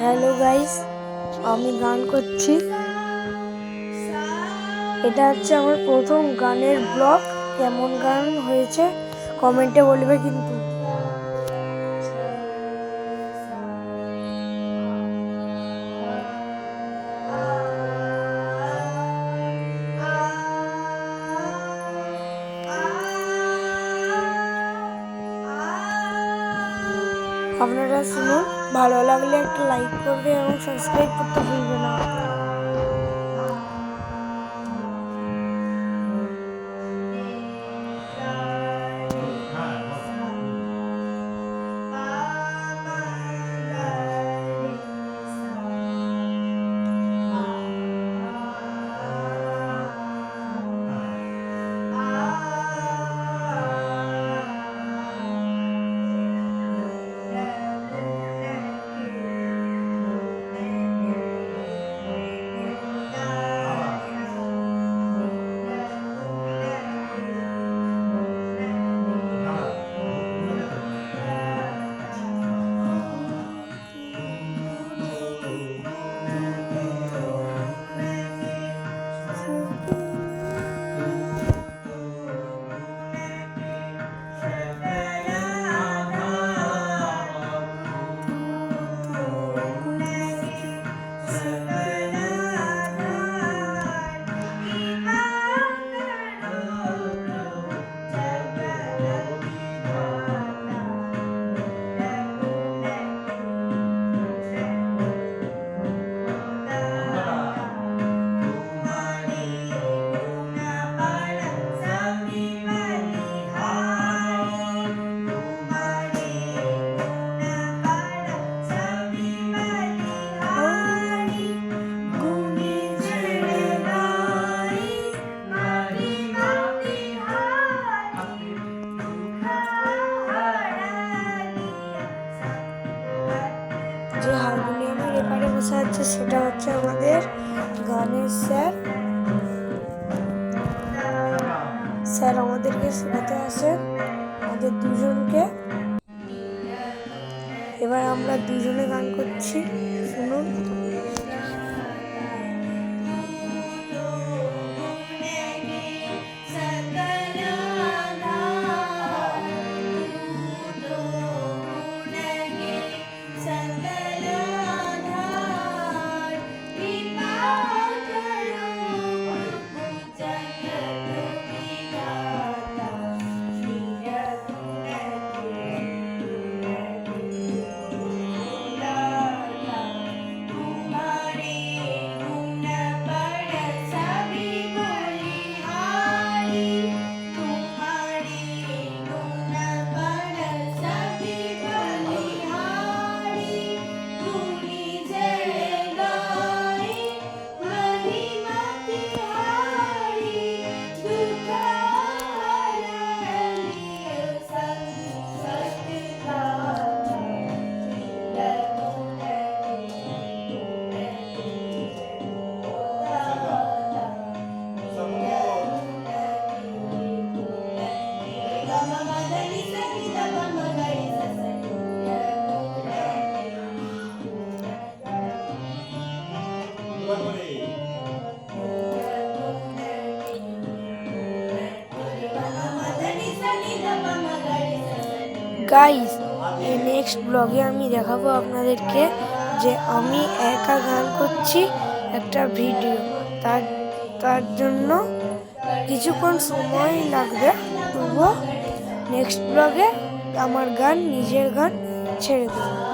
Hello guys, আমি গান করছি। এটা হচ্ছে আমার প্রথম গানের ব্লগ। কেমন গান হয়েছে কমেন্টে বলবে কিন্তু। আপনারা শুনুন, ভালো লাগলে একটা লাইক করবে এবং সাবস্ক্রাইব করতে ভুলবে না। যে হারমোনিয়ামের এপারে বসে আছে সেটা হচ্ছে আমাদের গানের স্যার আমাদেরকে শেখাতে আসেন, আমাদের দুজনকে। এবার আমরা দুজনে গান করছি, শুনুন। গাইস, এই নেক্সট ব্লগে আমি দেখাবো আপনাদেরকে যে আমি একা গান করছি একটা ভিডিও। তার জন্য কিছুক্ষণ সময় লাগবে, তবুও নেক্সট ব্লগে আমার গান, নিজের গান ছেড়ে দেবো।